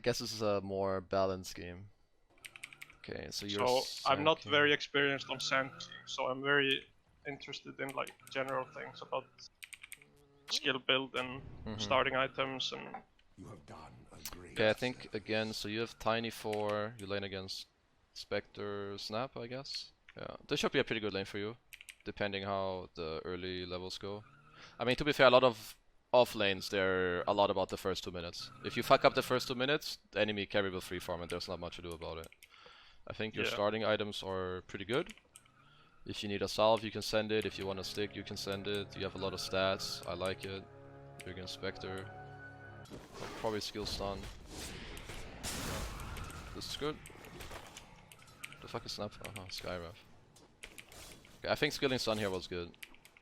guess this is a more balanced game. Okay, so you're. So I'm not very experienced on Sand King, so I'm very interested in like general things about skill build and starting items and. You have done a great. Okay, I think again. So you have Tiny 4. You lane against Spectre Snap, I guess. Yeah, this should be a pretty good lane for you, depending how the early levels go. I mean, to be fair, a lot of off lanes, they're a lot about the first 2 minutes. If you fuck up the first 2 minutes, the enemy carry will free farm and there's not much to do about it. I think your starting items are pretty good. If you need a salve, you can send it. If you want a stick, you can send it. You have a lot of stats. I like it. You're against Spectre. Probably skill stun. This is good. The fuck is Snap? Skyref. Okay, I think skilling stun here was good.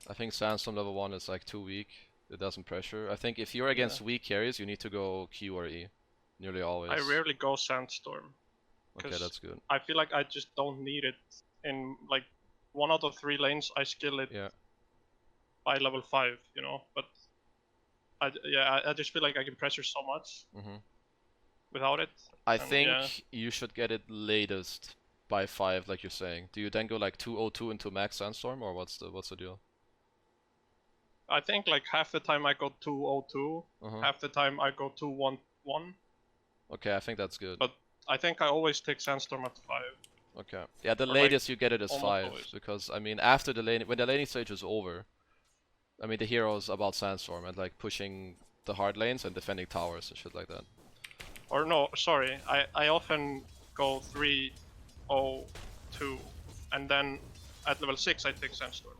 I think Sandstorm level 1 is like too weak. It doesn't pressure. I think if you're against weak carries, you need to go Q or E. Nearly always. I rarely go Sandstorm. Okay, that's good. I feel like I just don't need it. In like 1 out of 3 lanes, I skill it by level 5, you know. But I just feel like I can pressure so much without it. I think you should get it latest by 5, like you're saying. Do you then go like 202 into max Sandstorm, or what's the deal? I think like half the time I go 202, half the time I go 211. Okay, I think that's good. But I think I always take Sandstorm at 5. Okay. Yeah, the latest you get it is 5, because I mean after the lane, when the laning stage is over, I mean the hero is about Sandstorm and like pushing the hard lanes and defending towers and shit like that. Or no, sorry, I often go 302, and then at level 6 I take Sandstorm.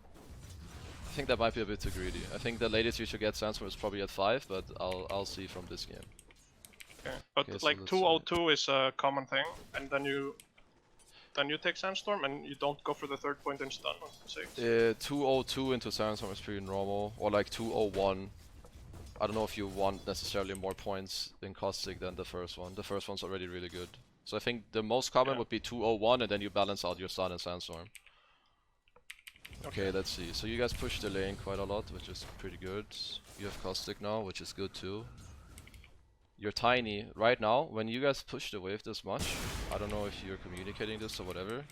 I think that might be a bit too greedy. I think the latest you should get Sandstorm is probably at 5, but I'll see from this game. Okay, but like so 202 is a common thing, and then you take Sandstorm and you don't go for the 3rd point and stun on 6. 202 into Sandstorm is pretty normal, or like 201. I don't know if you want necessarily more points in Caustic than the first one. The first one's already really good. So I think the most common would be 201, and then you balance out your stun and Sandstorm. Okay, let's see. So you guys push the lane quite a lot, which is pretty good. You have Caustic now, which is good too. You're Tiny. Right now, when you guys push the wave this much, I don't know if you're communicating this or whatever.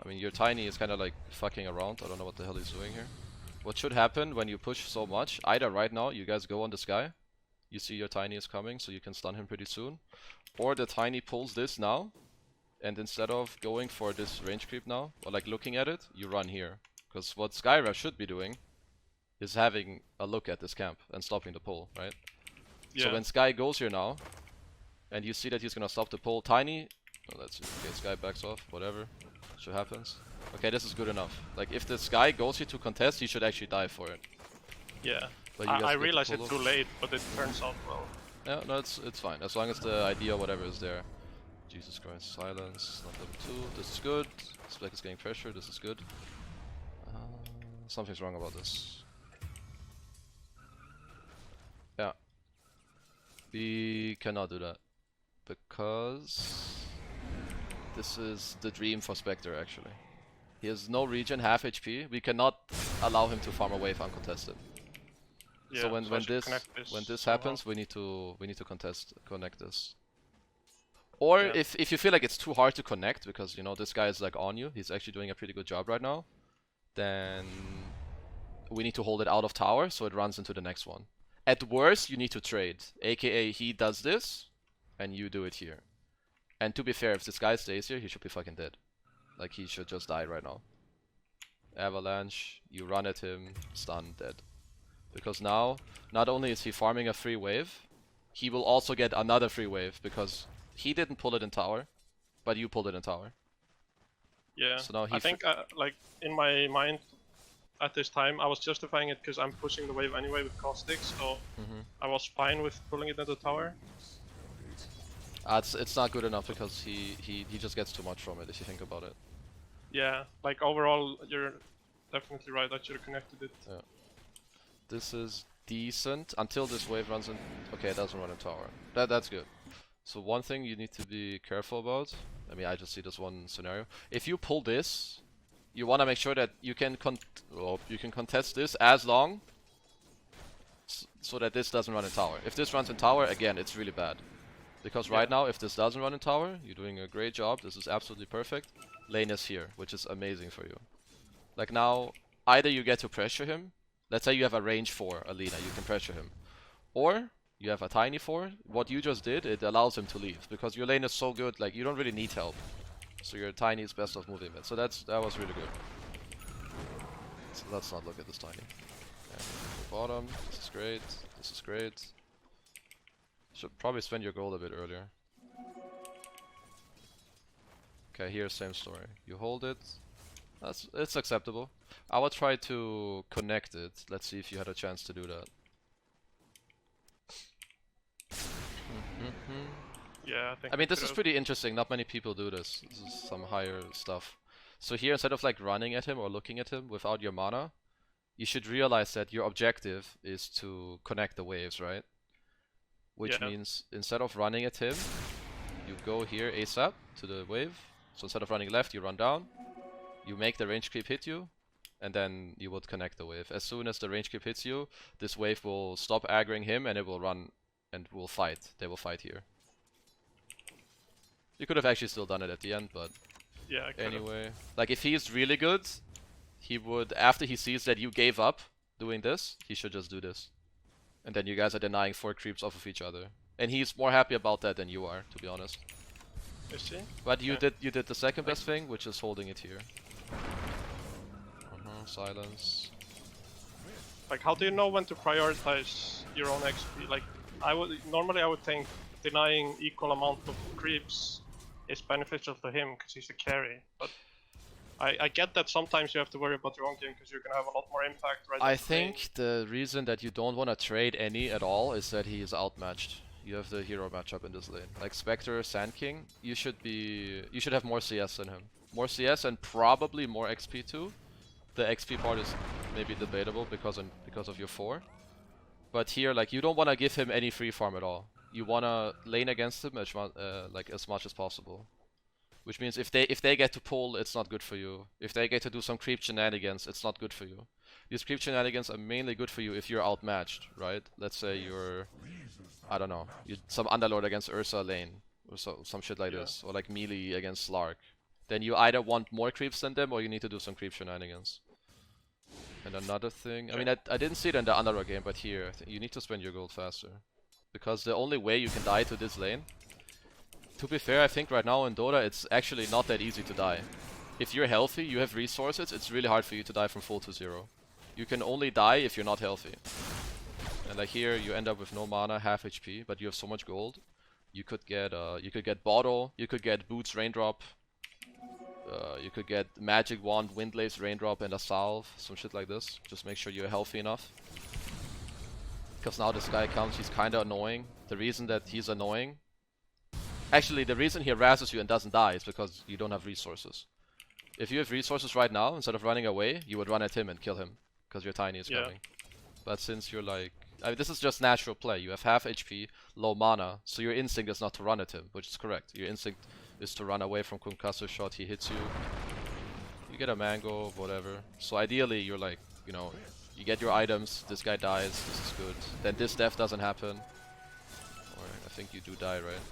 I mean, your Tiny is kind of like fucking around. I don't know what the hell he's doing here. What should happen when you push so much, either right now, you guys go on the sky, you see your Tiny is coming, so you can stun him pretty soon. Or the Tiny pulls this now, and instead of going for this range creep now, or like looking at it, you run here. Because what Skyref should be doing is having a look at this camp and stopping the pull, right? So when Sky goes here now, and you see that he's gonna stop the pull, Tiny, oh, let's see, okay, Sky backs off, whatever, shit happens. Okay, this is good enough. Like, if this guy goes here to contest, he should actually die for it. Yeah, but I realized it too late, but it turns out well. Yeah, no, it's fine, as long as the idea, whatever, is there. Jesus Christ, silence, not level 2, this is good. Spec is getting pressure, this is good. Something's wrong about this. Yeah. We cannot do that. Because this is the dream for Spectre, actually. He has no regen, half HP. We cannot allow him to farm a wave uncontested. Yeah, so when this happens, we need to connect this. Or if you feel like it's too hard to connect because you know this guy is like on you, he's actually doing a pretty good job right now, then we need to hold it out of tower so it runs into the next one. At worst, you need to trade, aka he does this and you do it here. And to be fair, if this guy stays here, he should be fucking dead. Like, he should just die right now. Avalanche, you run at him, stun, dead. Because now, not only is he farming a free wave, he will also get another free wave because he didn't pull it in tower, but you pulled it in tower. Yeah, so now I think like in my mind at this time I was justifying it because I'm pushing the wave anyway with caustic, so I was fine with pulling it into tower. It's not good enough because he just gets too much from it if you think about it. Yeah, like overall you're definitely right, I should have connected it. Yeah. This is decent until this wave runs in. Okay, it doesn't run in tower. That's good. So one thing you need to be careful about, I mean I just see this one scenario. If you pull this, you want to make sure that you can contest this as long so that this doesn't run in tower. If this runs in tower, again, it's really bad. Because right now, if this doesn't run in tower, you're doing a great job. This is absolutely perfect. Lane is here, which is amazing for you. Like now, either you get to pressure him. Let's say you have a range 4 Alina, you can pressure him. Or you have a tiny 4. What you just did, it allows him to leave. Because your lane is so good, like you don't really need help. So your tiny is best of moving it. So that was really good. So let's not look at this tiny. And bottom, this is great. This is great. Should probably spend your gold a bit earlier. Okay, here same story. You hold it. It's acceptable. I will try to connect it. Let's see if you had a chance to do that. Yeah, I think. I mean, this is pretty interesting. Not many people do this. This is some higher stuff. So here, instead of like running at him or looking at him without your mana, you should realize that your objective is to connect the waves, right? Which means instead of running at him, you go here ASAP to the wave. So instead of running left, you run down. You make the range creep hit you, and then you would connect the wave. As soon as the range creep hits you, this wave will stop aggroing him and it will run and will fight. They will fight here. You could have actually still done it at the end, but yeah, anyway. Like if he's really good, he would, after he sees that you gave up doing this, he should just do this. And then you guys are denying 4 creeps off of each other. And he's more happy about that than you are, to be honest. You see? But you did the second best thing, which is holding it here. Silence. Like, how do you know when to prioritize your own XP? Like, normally I would think denying equal amount of creeps is beneficial to him because he's the carry. But I get that sometimes you have to worry about your own game because you're gonna have a lot more impact right I think the reason that you don't want to trade any at all is that he is outmatched. You have the hero matchup in this lane. Like Spectre, Sand King, you should have more CS than him. More CS and probably more XP too. The XP part is maybe debatable because of your 4. But here, like, you don't want to give him any free farm at all. You want to lane against him as much as possible. Which means if they get to pull, it's not good for you. If they get to do some creep shenanigans, it's not good for you. These creep shenanigans are mainly good for you if you're outmatched, right? Let's say you're, I don't know, you're some Underlord against Ursa lane, or some shit like this, or like melee against Slark. Then you either want more creeps than them, or you need to do some creep shenanigans. And another thing, I mean, I didn't see it in the Underlord game, but here, I think you need to spend your gold faster. Because the only way you can die to this lane, to be fair, I think right now in Dota, it's actually not that easy to die. If you're healthy, you have resources, it's really hard for you to die from full to 0. You can only die if you're not healthy. And like here, you end up with no mana, half HP, but you have so much gold. You could get Bottle, you could get Boots Raindrop, you could get Magic Wand, Windlace Raindrop, and a Salve, some shit like this. Just make sure you're healthy enough. Because now this guy comes, he's kinda annoying. The reason that he's annoying... Actually, the reason he harasses you and doesn't die is because you don't have resources. If you have resources right now, instead of running away, you would run at him and kill him. Because your tiny is coming. But since you're like... I mean, this is just natural play. You have half HP, low mana, so your instinct is not to run at him, which is correct. Your instinct is to run away from concussive shot, he hits you. You get a mango, whatever. So ideally, you're like, you know, you get your items, this guy dies, this is good. Then this death doesn't happen. Or I think you do die, right?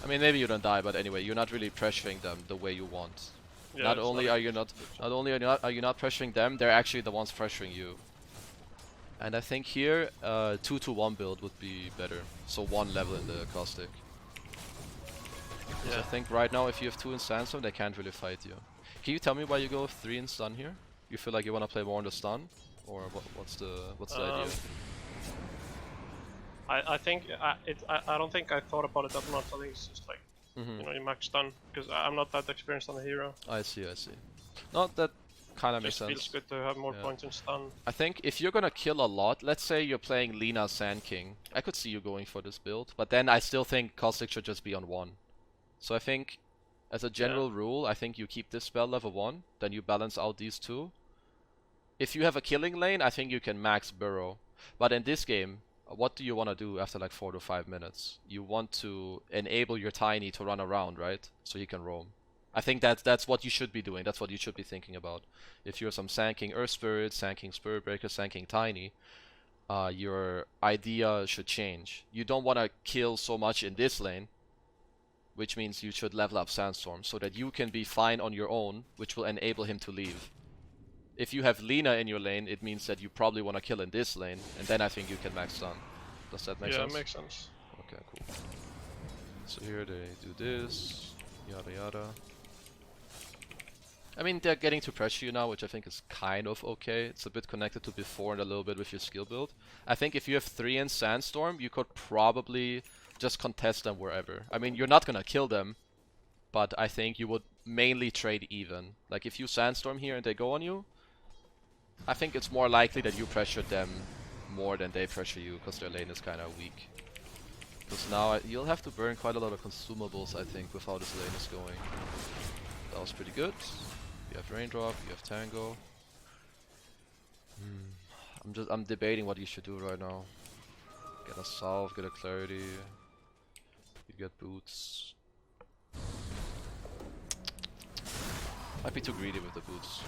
I mean, maybe you don't die, but anyway, you're not really pressuring them the way you want. Yeah, not only are you not pressuring them, they're actually the ones pressuring you. And I think here, 2-1 build would be better. So 1 level in the caustic. Yeah. I think right now, if you have 2 in Sandstorm, they can't really fight you. Can you tell me why you go 3 in stun here? You feel like you want to play more on the stun, or what's the idea? I think I don't think I thought about it that much. I think it's just like you know, you max stun because I'm not that experienced on the hero. I see. Not that kind of makes sense. Feels good to have more points in stun. I think if you're gonna kill a lot, let's say you're playing Lina Sand King, I could see you going for this build, but then I still think Caustic should just be on 1. So I think, as a general rule, I think you keep this spell level 1, then you balance out these 2. If you have a killing lane, I think you can max Burrow. But in this game, what do you want to do after like 4 to 5 minutes? You want to enable your tiny to run around, right? So he can roam. I think that's what you should be doing. That's what you should be thinking about. If you're some Sand King Earth Spirit, Sand King Spirit Breaker, Sand King Tiny, your idea should change. You don't want to kill so much in this lane, which means you should level up Sandstorm so that you can be fine on your own, which will enable him to leave. If you have Lina in your lane, it means that you probably want to kill in this lane, and then I think you can max stun. Does that make sense? Yeah, makes sense. Okay, cool. So here they do this, yada yada. I mean, they're getting to pressure you now, which I think is kind of okay. It's a bit connected to before and a little bit with your skill build. I think if you have 3 in Sandstorm, you could probably just contest them wherever. I mean, you're not gonna kill them, but I think you would mainly trade even. Like, if you Sandstorm here and they go on you, I think it's more likely that you pressure them more than they pressure you, because their lane is kind of weak. Because now you'll have to burn quite a lot of consumables, I think, with how this lane is going. That was pretty good. You have Raindrop, you have Tango. I'm debating what you should do right now. Get a Salve, get a Clarity. You get Boots. Might be too greedy with the Boots.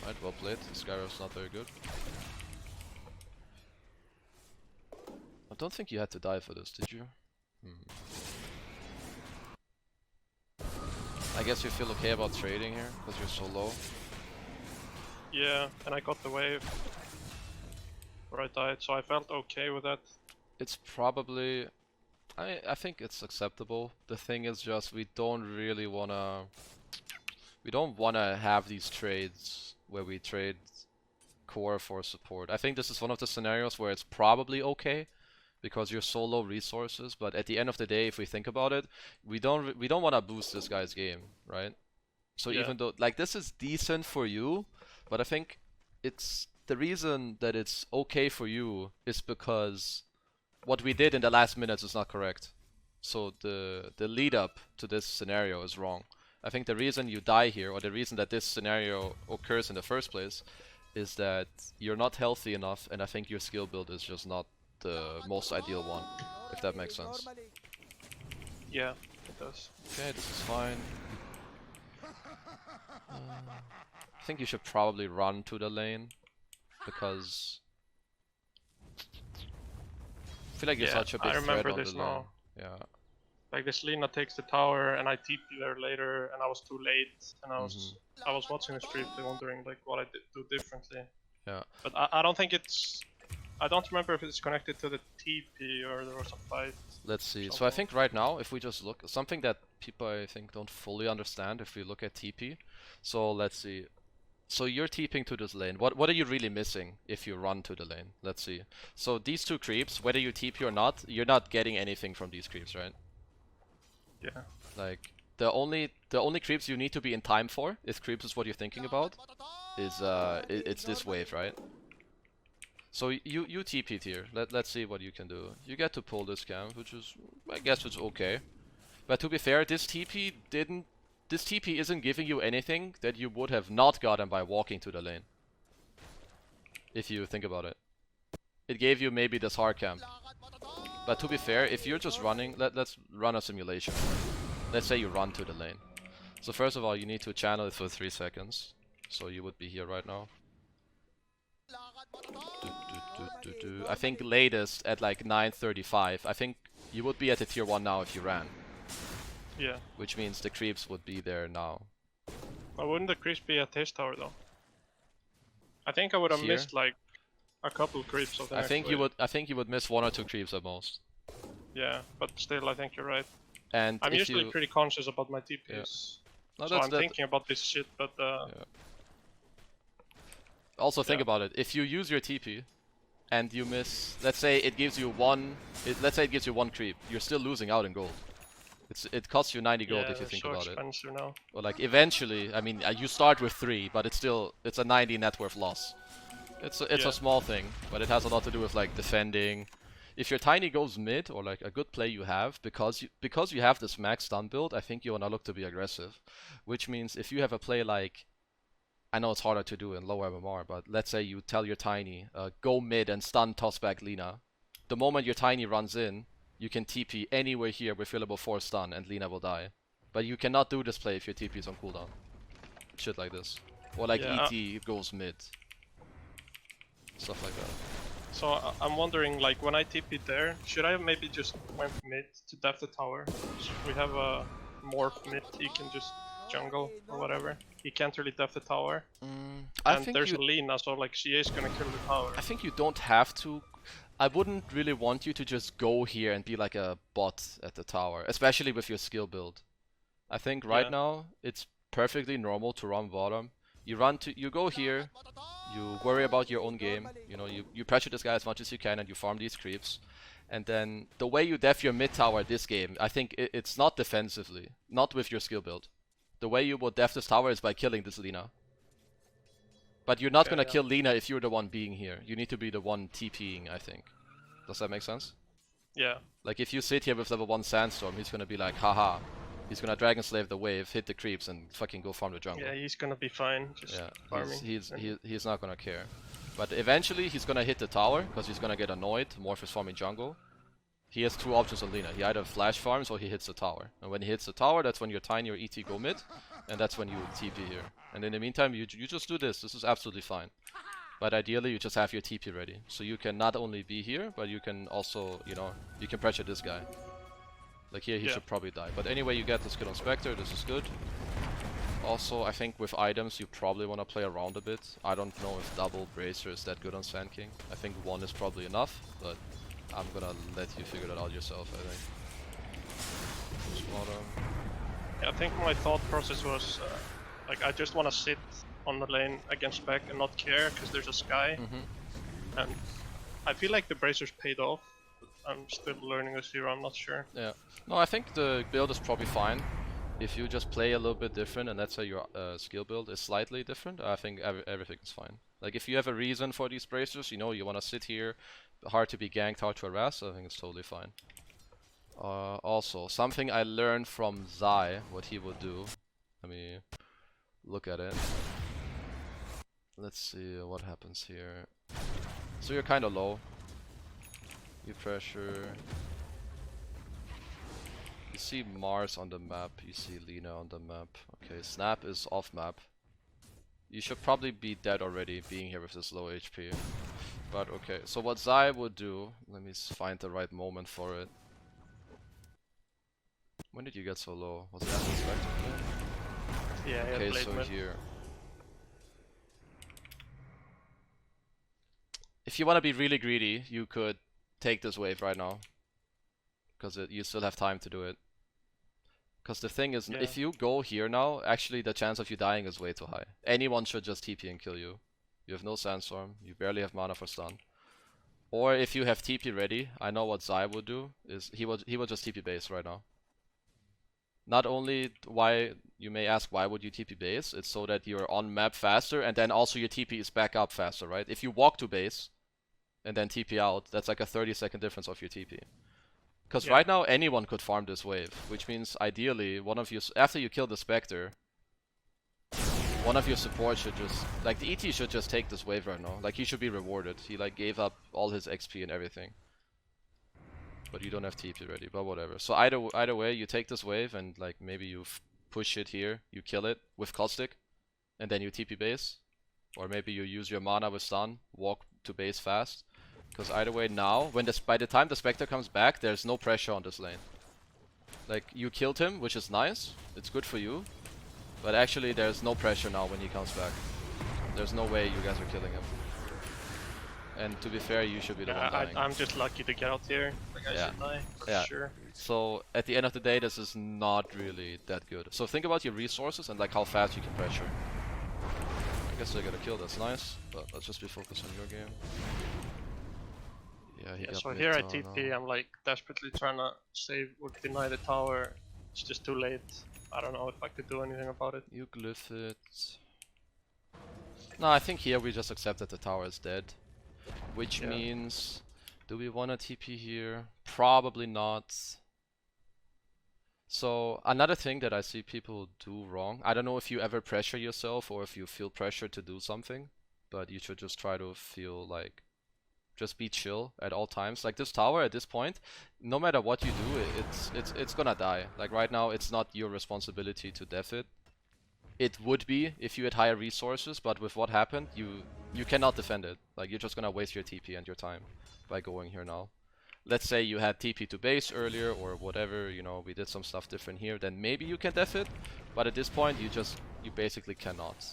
Right, well played. Skyro's not very good. I don't think you had to die for this, did you? I guess you feel okay about trading here, because you're so low. Yeah, and I got the wave where I died, so I felt okay with that. It's probably... I think it's acceptable. The thing is just, we don't really wanna... We don't wanna have these trades where we trade core for support. I think this is one of the scenarios where it's probably okay, because you're so low resources, but at the end of the day, if we think about it, we don't want to boost this guy's game, right? So Yeah. even though, like, this is decent for you, but I think it's the reason that it's okay for you is because what we did in the last minutes is not correct. So the lead up to this scenario is wrong. I think the reason you die here, or the reason that this scenario occurs in the first place, is that you're not healthy enough, and I think your skill build is just not the most ideal one, if that makes sense. Yeah, it does. Okay, this is fine. I think you should probably run to the lane, because I feel like you're such a big threat on the lane. Now. Yeah. Like this Lina takes the tower and I TP there later and I was too late and I was watching the stream wondering like what I did do differently. Yeah. But I don't think it's... I don't remember if it's connected to the TP or there was a fight. Let's see. So I think right now, if we just look, something that people I think don't fully understand if we look at TP. So let's see. So you're TPing to this lane. What are you really missing if you run to the lane? Let's see. So these two creeps, whether you TP or not, you're not getting anything from these creeps, right? Yeah. Like the only creeps you need to be in time for, if creeps is what you're thinking about, is it's this wave, right? So you TP'd here. Let's see what you can do. You get to pull this camp, which is, I guess it's okay. But to be fair, this TP isn't giving you anything that you would have not gotten by walking to the lane. If you think about it. It gave you maybe this hard camp. But to be fair, if you're just running, let's run a simulation. Let's say you run to the lane. So first of all, you need to channel it for 3 seconds. So you would be here right now. I think latest at like 9:35. I think you would be at the tier 1 now if you ran. Yeah. Which means the creeps would be there now. But wouldn't the creeps be at his tower though? I think I would have missed like a couple creeps of the I think you would miss 1 or 2 creeps at most. Yeah, but still I think you're right. And I'm usually pretty conscious about my TPs. Yeah. No, so I'm thinking about this shit, but yeah. Also think about it. If you use your TP and you miss, let's say it gives you one creep, you're still losing out in gold. It costs you 90 gold if you think about it. Now. Or like eventually, I mean, you start with 3, but it's a 90 net worth loss. It's a small thing, but it has a lot to do with like defending. If your tiny goes mid, or like a good play you have, because you have this max stun build, I think you wanna look to be aggressive. Which means if you have a play like, I know it's harder to do in low MMR, but let's say you tell your tiny, go mid and stun toss back Lina. The moment your tiny runs in, you can TP anywhere here with your level 4 stun and Lina will die. But you cannot do this play if your TP is on cooldown. Shit like this. Or like ET goes mid. Stuff like that. So I'm wondering, like, when I TP there, should I maybe just went mid to def the tower? So we have a morph mid, he can just jungle or whatever. He can't really def the tower. I And think there's you, a Lina, so like CA is gonna kill the tower. I think you don't have to. I wouldn't really want you to just go here and be like a bot at the tower, especially with your skill build. I think right now it's perfectly normal to run bottom. You go here, you worry about your own game, you know, you pressure this guy as much as you can and you farm these creeps. And then the way you def your mid tower this game, I think it's not defensively, not with your skill build. The way you would def this tower is by killing this Lina. But you're not gonna kill Lina if you're the one being here. You need to be the one TPing, I think. Does that make sense? Yeah. Like if you sit here with level 1 Sandstorm, he's gonna be like, haha. He's gonna Dragon Slave the wave, hit the creeps, and fucking go farm the jungle. Yeah, he's gonna be fine, just farming. He's not gonna care. But eventually he's gonna hit the tower, because he's gonna get annoyed, Morph is farming jungle. He has two options on Lina. He either flash farms or he hits the tower. And when he hits the tower, that's when your Tiny or ET go mid, and that's when you TP here. And in the meantime, you just do this. This is absolutely fine. But ideally, you just have your TP ready. So you can not only be here, but you can also, you know, you can pressure this guy. Like here, he should probably die. But anyway, you get this kill on Spectre. This is good. Also, I think with items, you probably want to play around a bit. I don't know if double Bracer is that good on Sand King. I think one is probably enough, but I'm gonna let you figure that out yourself, I think. Yeah, I think my thought process was, like, I just want to sit on the lane against Spec and not care, because there's a Sky. And I feel like the Bracers paid off. I'm still learning this hero, I'm not sure. Yeah. No, I think the build is probably fine. If you just play a little bit different, and let's say your skill build is slightly different, I think everything is fine. Like if you have a reason for these bracers, you know, you want to sit here, hard to be ganked, hard to harass, I think it's totally fine. Also, something I learned from Zai, what he would do. Let me look at it. Let's see what happens here. So you're kind of low. You pressure. You see Mars on the map, you see Lina on the map. Okay, Snap is off map. You should probably be dead already, being here with this low HP. But okay, so what Zai would do, let me find the right moment for it. When did you get so low? Was it after Spectre? Yeah, okay, so here. If you want to be really greedy, you could take this wave right now. Because you still have time to do it. Because the thing is, if you go here now, actually the chance of you dying is way too high. Anyone should just TP and kill you. You have no Sandstorm, you barely have mana for stun. Or if you have TP ready, I know what Zai would do, is he would just TP base right now. Not only why, you may ask why would you TP base, it's so that you're on map faster and then also your TP is back up faster, right? If you walk to base and then TP out, that's like a 30-second difference of your TP. Because right now anyone could farm this wave, which means ideally one of you, after you kill the Spectre, one of your supports should just, like the ET should just take this wave right now. Like he should be rewarded. He like gave up all his XP and everything. But you don't have TP ready, but whatever. So either way, you take this wave and like maybe you push it here, you kill it with Caustic, and then you TP base. Or maybe you use your mana with stun, walk to base fast. Because either way now, by the time the Spectre comes back, there's no pressure on this lane. Like, you killed him, which is nice, it's good for you. But actually there's no pressure now when he comes back. There's no way you guys are killing him. And to be fair, you should be the one dying. I'm just lucky to get out here. Like I should die, for sure. So at the end of the day, this is not really that good. So think about your resources and like how fast you can pressure. I guess I got a kill, that's nice. But let's just be focused on your game. Yeah, so here I TP, I'm like desperately trying to save or deny the tower. It's just too late. I don't know if I could do anything about it. You glyph it. No, I think here we just accept that the tower is dead. Which means, do we want to TP here? Probably not. So another thing that I see people do wrong, I don't know if you ever pressure yourself or if you feel pressure to do something, but you should just try to feel like, just be chill at all times. Like this tower at this point, no matter what you do, it's gonna die. Like right now, it's not your responsibility to def it. it would be if you had higher resources, but with what happened, you cannot defend it. Like, you're just gonna waste your TP and your time by going here now. Let's say you had TP to base earlier or whatever, you know, we did some stuff different here, then maybe you can def it, but at this point you basically cannot.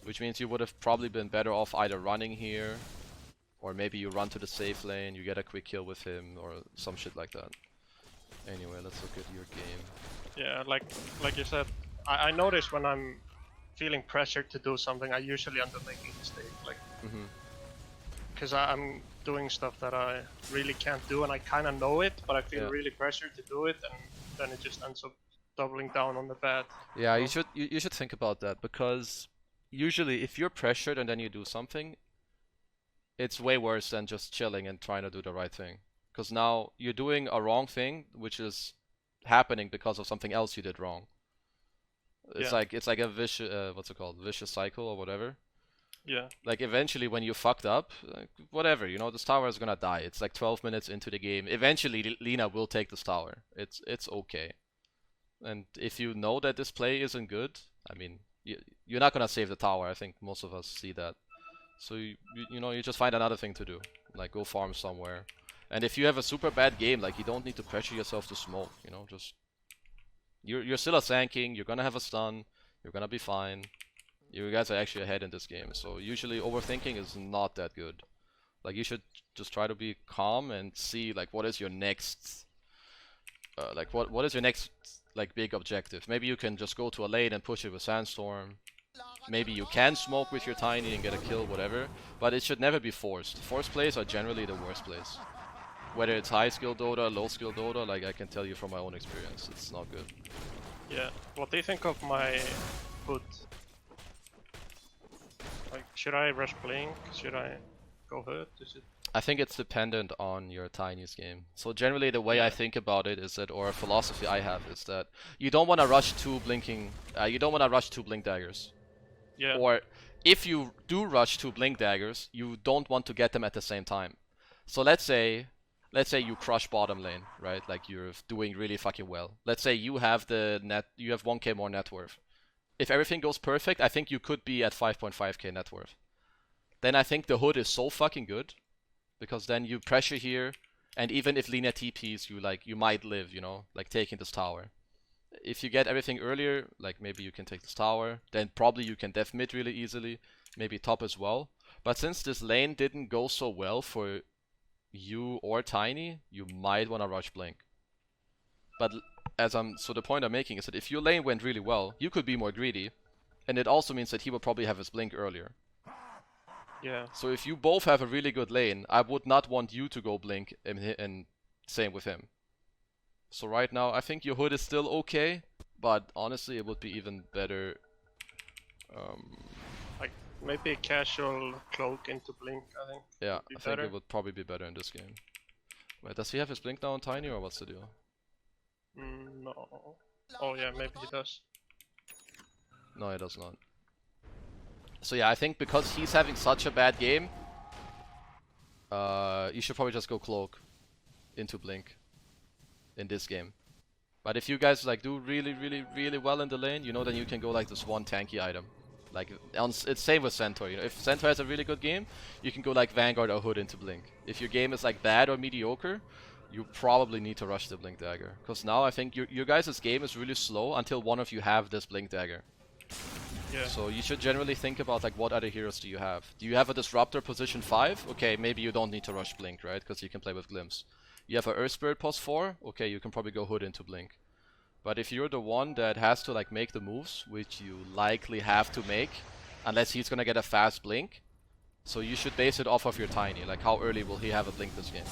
Which means you would have probably been better off either running here, or maybe you run to the safe lane, you get a quick kill with him, or some shit like that. Anyway, let's look at your game. Yeah, like you said, I notice when I'm feeling pressured to do something, I usually end up making a mistake. Like, because I'm doing stuff that I really can't do, and I kind of know it, but I feel really pressured to do it, and then it just ends up doubling down on the bad. Yeah, you should think about that, because usually if you're pressured and then you do something, it's way worse than just chilling and trying to do the right thing. Because now you're doing a wrong thing, which is happening because of something else you did wrong. It's like a vicious what's it called? Vicious cycle or whatever. Yeah. Like, eventually when you fucked up, like, whatever, you know, this tower is gonna die. It's like 12 minutes into the game. Eventually Lina will take this tower. It's okay. And if you know that this play isn't good, I mean, you're not gonna save the tower. I think most of us see that. So you know, you just find another thing to do. Like, go farm somewhere. And if you have a super bad game, like, you don't need to pressure yourself to smoke, you know, just you're still a Sand King, you're gonna have a stun, you're gonna be fine. You guys are actually ahead in this game, so usually overthinking is not that good. Like, you should just try to be calm and see, like, what is your next like what is your next, like, big objective. Maybe you can just go to a lane and push it with Sandstorm. Maybe you can smoke with your Tiny and get a kill, whatever, but it should never be forced. Forced plays are generally the worst plays. Whether it's high skill Dota, low skill Dota, like, I can tell you from my own experience, it's not good. Yeah, what do you think of my hood? Like, should I rush Blink? Should I go hood? Is it... I think it's dependent on your Tiny's game. So generally the way I think about it is that, or a philosophy I have, is that you don't want to rush two blinking, you don't want to rush two blink daggers. Yeah. Or if you do rush two blink daggers, you don't want to get them at the same time. So let's say you crush bottom lane, right? Like, you're doing really fucking well. Let's say you have you have 1k more net worth. If everything goes perfect, I think you could be at 5.5k net worth. Then I think the hood is so fucking good, because then you pressure here, and even if Lina TPs, you might live, you know, like taking this tower. If you get everything earlier, like, maybe you can take this tower, then probably you can def mid really easily, maybe top as well. But since this lane didn't go so well for you or Tiny, you might want to rush Blink. But so the point I'm making is that if your lane went really well, you could be more greedy, and it also means that he will probably have his Blink earlier. Yeah. So if you both have a really good lane, I would not want you to go Blink, and same with him. So right now, I think your hood is still okay, but honestly, it would be even better. Like, maybe a casual cloak into Blink, I think. Yeah, I think it would probably be better in this game. Wait, does he have his Blink now on Tiny, or what's the deal? No. Oh yeah, maybe he does. No, he does not. So yeah, I think because he's having such a bad game, you should probably just go Cloak into Blink in this game. But if you guys, like, do really, really, really well in the lane, you know, then you can go like this one tanky item. Like, it's same with Centaur, you know. If Centaur has a really good game, you can go like Vanguard or Hood into Blink. If your game is like bad or mediocre, you probably need to rush the Blink Dagger. Because now I think your guys' game is really slow until one of you have this Blink Dagger. Yeah. So you should generally think about, like, what other heroes do you have? Do you have a Disruptor position 5? Okay, maybe you don't need to rush Blink, right? Because you can play with Glimpse. You have a Earth Spirit plus 4? Okay, you can probably go Hood into Blink. But if you're the one that has to, like, make the moves, which you likely have to make, unless he's gonna get a fast Blink, so you should base it off of your Tiny. Like, how early will he have a Blink this game?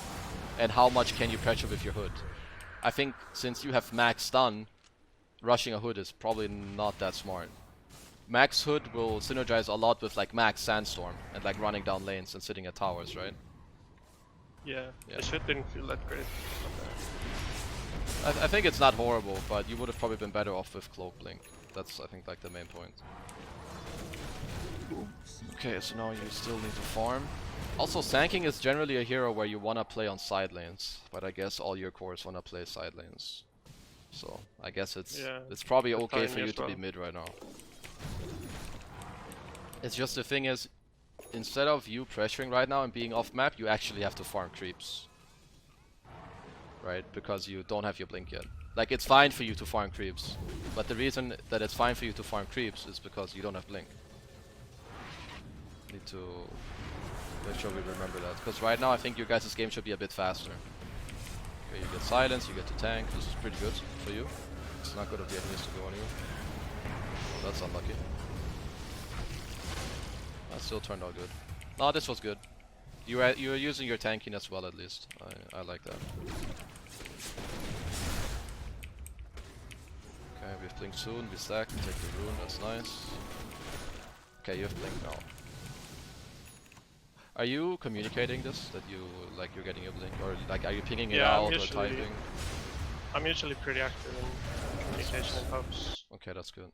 And how much can you pressure with your Hood? I think since you have max stun, rushing a Hood is probably not that smart. Max Hood will synergize a lot with, like, max Sandstorm and, like, running down lanes and sitting at towers, right? Yeah. The shit didn't feel that great. I think it's not horrible, but you would have probably been better off with Cloak Blink. That's, I think, like, the main point. Okay, so now you still need to farm. Also, Sand King is generally a hero where you wanna play on side lanes, but I guess all your cores wanna play side lanes. So I guess it's probably okay for you to be mid right now. It's just the thing is, instead of you pressuring right now and being off map, you actually have to farm creeps. Right? Because you don't have your blink yet. Like, it's fine for you to farm creeps, but the reason that it's fine for you to farm creeps is because you don't have blink. Need to make sure we remember that, because right now I think your guys' game should be a bit faster. Okay, you get silence, you get to tank, this is pretty good for you. It's not good of the enemies to go on you. Oh, that's unlucky. That still turned out good. No, this was good. You were using your tankiness well, at least. I like that. Okay, we have blink soon, we stack, we take the rune, that's nice. Okay, you have blink now. Are you communicating this? That you, like, you're getting a blink? Or, like, are you pinging it out or typing? I'm usually pretty active in communication and hubs. Okay, that's good.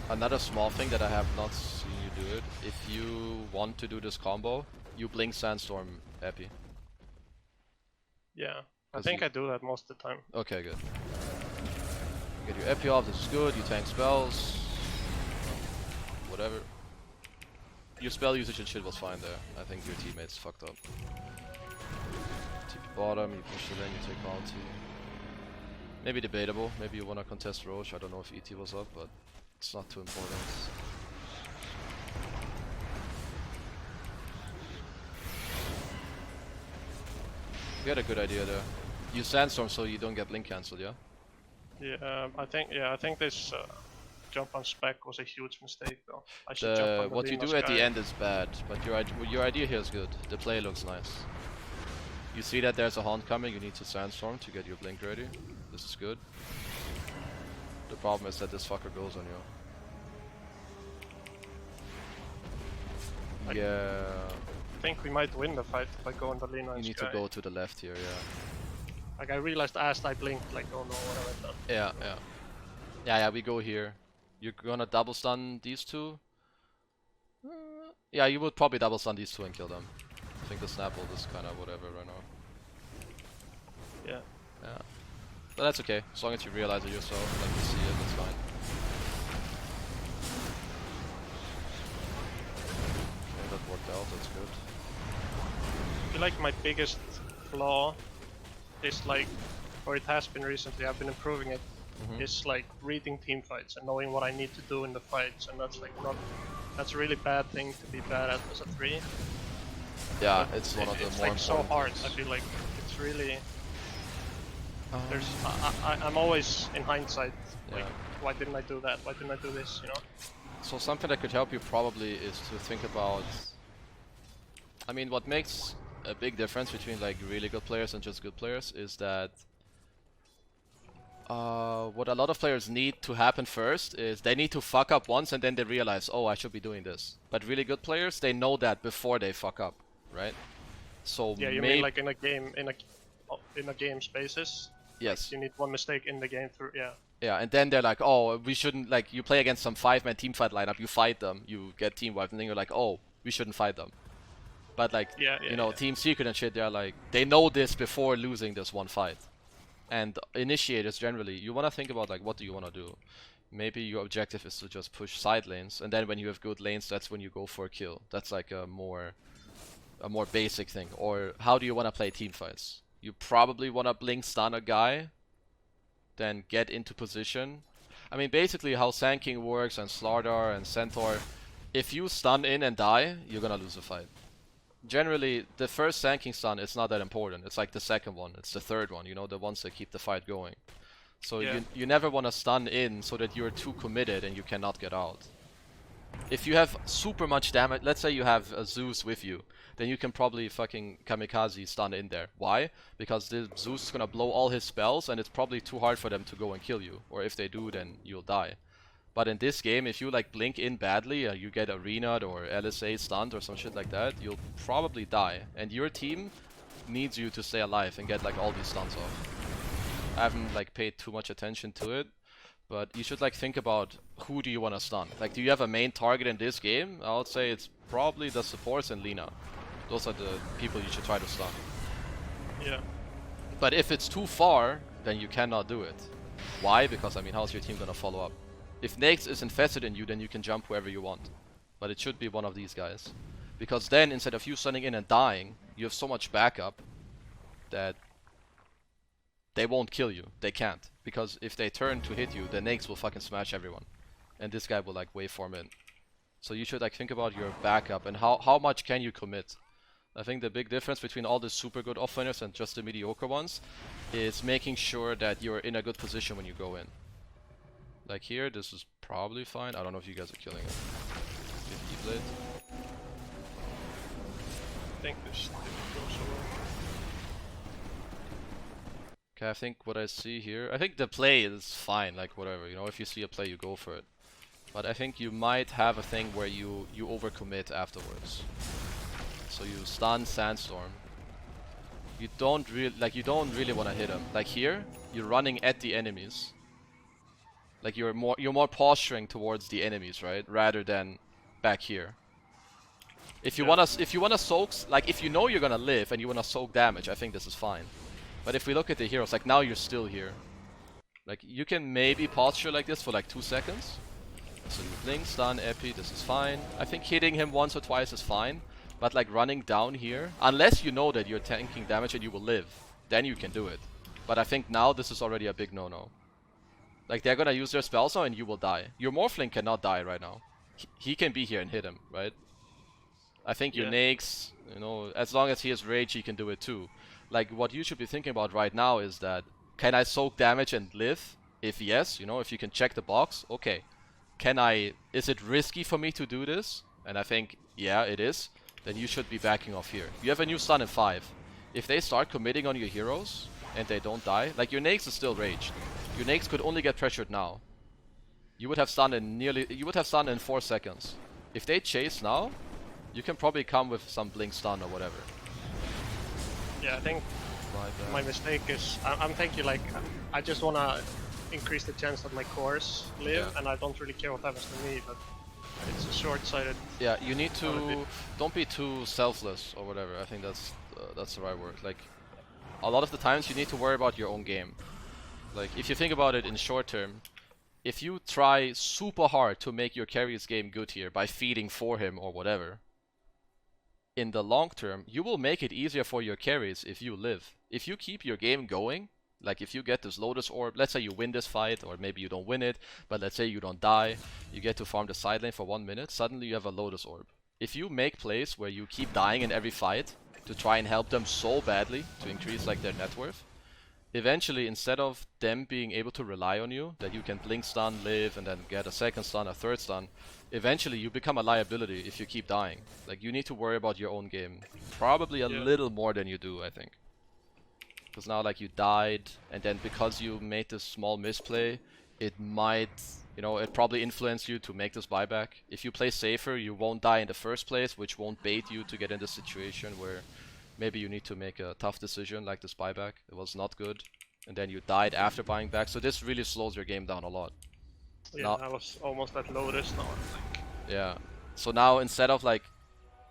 Another small thing that I have not seen you do it, if you want to do this combo, you blink Sandstorm Epi. Yeah, I think I do that most of the time. Okay, good. Get your Epi off, this is good, you tank spells. Whatever. Your spell usage and shit was fine there. I think your teammates fucked up. TP bottom, you push it in, you take bounty. Maybe debatable, maybe you wanna contest Roche, I don't know if ET was up, but it's not too important. You had a good idea there. Use Sandstorm so you don't get blink cancelled, yeah? Yeah, I think this jump on spec was a huge mistake though. I should jump on what you do at the end is bad, but your idea here is good. The play looks nice. You see that there's a haunt coming, you need to Sandstorm to get your blink ready. This is good. The problem is that this fucker goes on you. Yeah. I think we might win the fight by going the Lina. You need to go to the left here, yeah. Like, I realized as I blinked, like, oh no, what have I done? Yeah, yeah, we go here. You're gonna double stun these two? Yeah, you would probably double stun these two and kill them. I think the Snapple is kinda whatever right now. Yeah. Yeah. But that's okay, as long as you realize it yourself, like you see it, that's fine. Okay, that worked out, that's good. I feel like my biggest flaw is like, or it has been recently, I've been improving it, is like reading team fights and knowing what I need to do in the fights, and that's like that's a really bad thing to be bad at as a 3. Yeah, but it's one of the more like important so hard. things. I feel like it's really I'm always in hindsight like, why didn't I do that? Why didn't I do this? You know. So something that could help you probably is to think about. I mean, what makes a big difference between like really good players and just good players is that what a lot of players need to happen first is they need to fuck up once and then they realize, oh, I should be doing this. But really good players, they know that before they fuck up, right? So yeah, you mean like in a game in a game spaces? Yes. Like you need one mistake in the game through, yeah. Yeah, and then they're like, oh, we shouldn't, like, you play against some 5-man teamfight lineup, you fight them, you get team wiped, and then you're like, oh, we shouldn't fight them. But like, you know, Team Secret and shit, they're like, they know this before losing this one fight. And initiators generally, you want to think about like, what do you want to do? Maybe your objective is to just push side lanes, and then when you have good lanes, that's when you go for a kill. That's like a more basic thing. Or how do you want to play team fights? You probably want to blink stun a guy, then get into position. I mean, basically how Sand King works and Slardar and Centaur, if you stun in and die, you're gonna lose a fight. Generally, the first Sand King stun is not that important. It's like the second one, it's the third one, you know, the ones that keep the fight going. So you never want to stun in so that you're too committed and you cannot get out. If you have super much damage, let's say you have a Zeus with you, then you can probably fucking kamikaze stun in there. Why? Because the Zeus is gonna blow all his spells and it's probably too hard for them to go and kill you. Or if they do, then you'll die. But in this game, if you like blink in badly, you get arena'd or LSA stunned or some shit like that, you'll probably die. And your team needs you to stay alive and get like all these stuns off. I haven't like paid too much attention to it, but you should like think about who do you want to stun. Like, do you have a main target in this game? I would say it's probably the supports and Lina. Those are the people you should try to stun. Yeah. But if it's too far, then you cannot do it. Why? Because I mean, how's your team gonna follow up? If Nax is infested in you, then you can jump wherever you want. but it should be one of these guys. Because then, instead of you stunning in and dying, you have so much backup that they won't kill you. They can't. Because if they turn to hit you, the nakes will fucking smash everyone. And this guy will like waveform in. So you should like think about your backup and how much can you commit. I think the big difference between all the super good offlaners and just the mediocre ones is making sure that you're in a good position when you go in. Like here, this is probably fine. I don't know if you guys are killing it. Give E-Blade. I think this didn't go so well. Okay, I think what I see here, I think the play is fine, like whatever, you know, if you see a play, you go for it. But I think you might have a thing where you overcommit afterwards. So you stun Sandstorm. You don't really want to hit him. Like here, you're running at the enemies. Like you're more posturing towards the enemies, right? Rather than back here. If you wanna soak, like if you know you're gonna live and you wanna soak damage, I think this is fine. But if we look at the heroes, like now you're still here. Like you can maybe posture like this for like 2 seconds. So you blink, stun, epi, this is fine. I think hitting him once or twice is fine. But like running down here, unless you know that you're tanking damage and you will live, then you can do it. But I think now this is already a big no-no. Like they're gonna use their spells now and you will die. Your Morphling cannot die right now. He can be here and hit him, right? I think your Nakes, you know, as long as he has rage, he can do it too. Like what you should be thinking about right now is that, can I soak damage and live? If yes, you know, if you can check the box, okay. Is it risky for me to do this? And I think, yeah, it is. Then you should be backing off here. You have a new stun in 5. If they start committing on your heroes and they don't die, like your Nakes is still raged. Your Nakes could only get pressured now. You would have stun in 4 seconds. If they chase now, you can probably come with some blink stun or whatever. Yeah, I think my mistake is I'm thinking like I just wanna increase the chance that my cores live, and I don't really care what happens to me, but it's a short-sighted. Yeah, you need to don't be too selfless or whatever. I think that's the right word. Like a lot of the times you need to worry about your own game. Like if you think about it in short term, if you try super hard to make your carry's game good here by feeding for him or whatever, in the long term, you will make it easier for your carries if you live. If you keep your game going, like if you get this Lotus Orb, let's say you win this fight, or maybe you don't win it, but let's say you don't die, you get to farm the side lane for 1 minute, suddenly you have a Lotus Orb. If you make plays where you keep dying in every fight to try and help them so badly to increase like their net worth, eventually instead of them being able to rely on you, that you can blink stun, live, and then get a second stun, a third stun, eventually you become a liability if you keep dying. Like you need to worry about your own game. Probably a little more than you do, I think. Because now like you died, and then because you made this small misplay, it might, you know, it probably influenced you to make this buyback. If you play safer, you won't die in the first place, which won't bait you to get in this situation where maybe you need to make a tough decision like this buyback. It was not good. And then you died after buying back. So this really slows your game down a lot. Yeah, now, I was almost at Lotus now. Yeah. So now instead of like,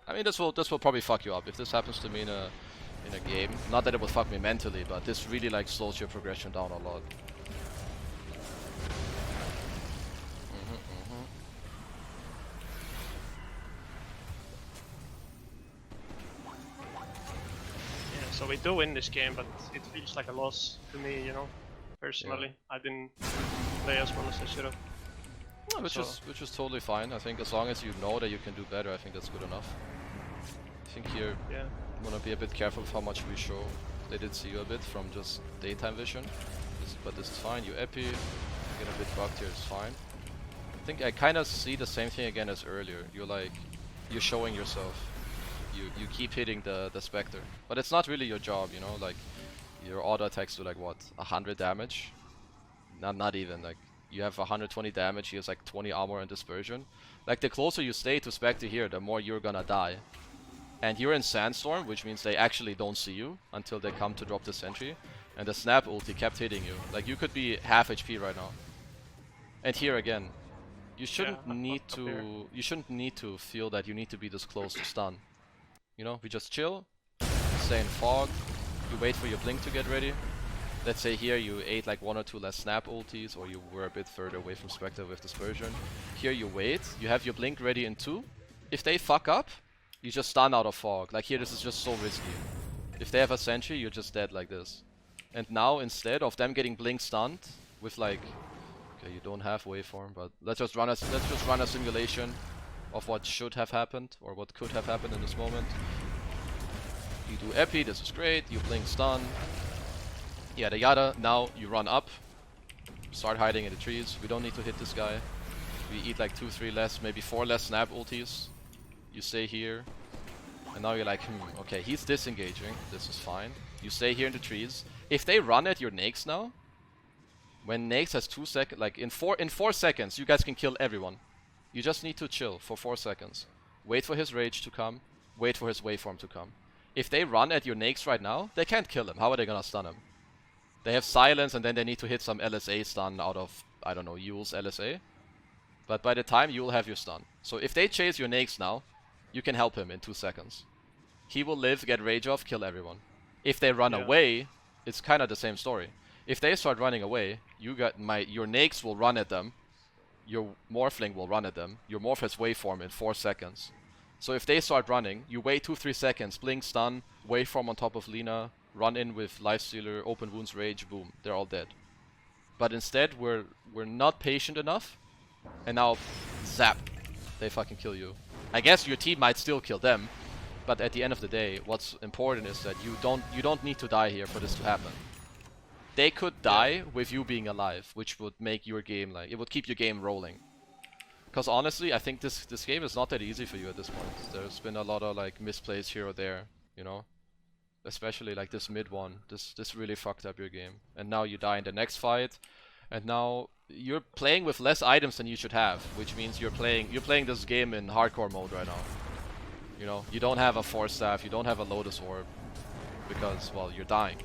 I mean this will probably fuck you up if this happens to me in a game. Not that it will fuck me mentally, but this really like slows your progression down a lot. So we do win this game, but it feels like a loss to me, you know, personally. Yeah. I didn't play as well as I should have. No, which is totally fine. I think as long as you know that you can do better, I think that's good enough. I think here you want to be a bit careful with how much we show. They did see you a bit from just daytime vision, but this is fine. You epi, you get a bit bugged here, it's fine. I think I kind of see the same thing again as earlier. You're showing yourself. You keep hitting the Spectre, but it's not really your job, you know, like your auto attacks do like what, 100 damage? Not even, like you have 120 damage, he has like 20 armor and dispersion. Like the closer you stay to Spectre here, the more you're gonna die. And you're in Sandstorm, which means they actually don't see you until they come to drop the sentry. And the snap ulti kept hitting you. Like you could be half HP right now. And here again, you shouldn't need to feel that you need to be this close to stun. You know, we just chill, stay in fog, you wait for your blink to get ready. Let's say here you ate like 1 or 2 less snap ultis, or you were a bit further away from Spectre with dispersion. Here you wait, you have your blink ready in 2, if they fuck up, you just stun out of fog. Like here, this is just so risky. If they have a sentry, you're just dead like this. And now, instead of them getting blink stunned with like, okay, you don't have waveform, but let's just run a simulation of what should have happened or what could have happened in this moment. You do epi, this is great. You blink stun, yada yada. Now you run up, start hiding in the trees. We don't need to hit this guy. We eat like 2-3 less, maybe 4 less snap ultis. You stay here. And now you're like, okay, he's disengaging. This is fine. You stay here in the trees. If they run at your Nakes now, when Nakes has 2 seconds, like in 4 seconds, you guys can kill everyone. You just need to chill for 4 seconds. Wait for his rage to come. Wait for his waveform to come. If they run at your Nakes right now, they can't kill him. How are they gonna stun him? They have silence and then they need to hit some LSA stun out of, I don't know, Yule's LSA. But by the time you'll have your stun. So if they chase your Nakes now, you can help him in 2 seconds. He will live, get rage off, kill everyone. If they run away, it's kind of the same story. If they start running away, your Nakes will run at them. Your Morphling will run at them. Your Morph has waveform in 4 seconds. So if they start running, you wait 2-3 seconds, blink stun, waveform on top of Lina, run in with Lifestealer, open wounds, rage, boom, they're all dead. But instead, we're not patient enough, and now, zap, they fucking kill you. I guess your team might still kill them, but at the end of the day, what's important is that you don't need to die here for this to happen. They could die with you being alive, which would make your game like, it would keep your game rolling. Because honestly, I think this game is not that easy for you at this point. There's been a lot of like misplays here or there, you know? Especially like this mid one. This really fucked up your game. And now you die in the next fight. And now you're playing with less items than you should have, which means you're playing this game in hardcore mode right now. You know, you don't have a Force Staff, you don't have a Lotus Orb, because, well, you're dying.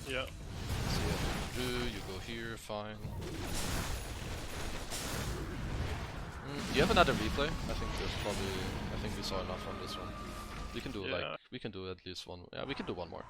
Yeah. See what you do, you go here, fine. Do you have another replay? I think there's probably, I think we saw enough from this one. We can do like, we can do at least one, yeah, we can do one more.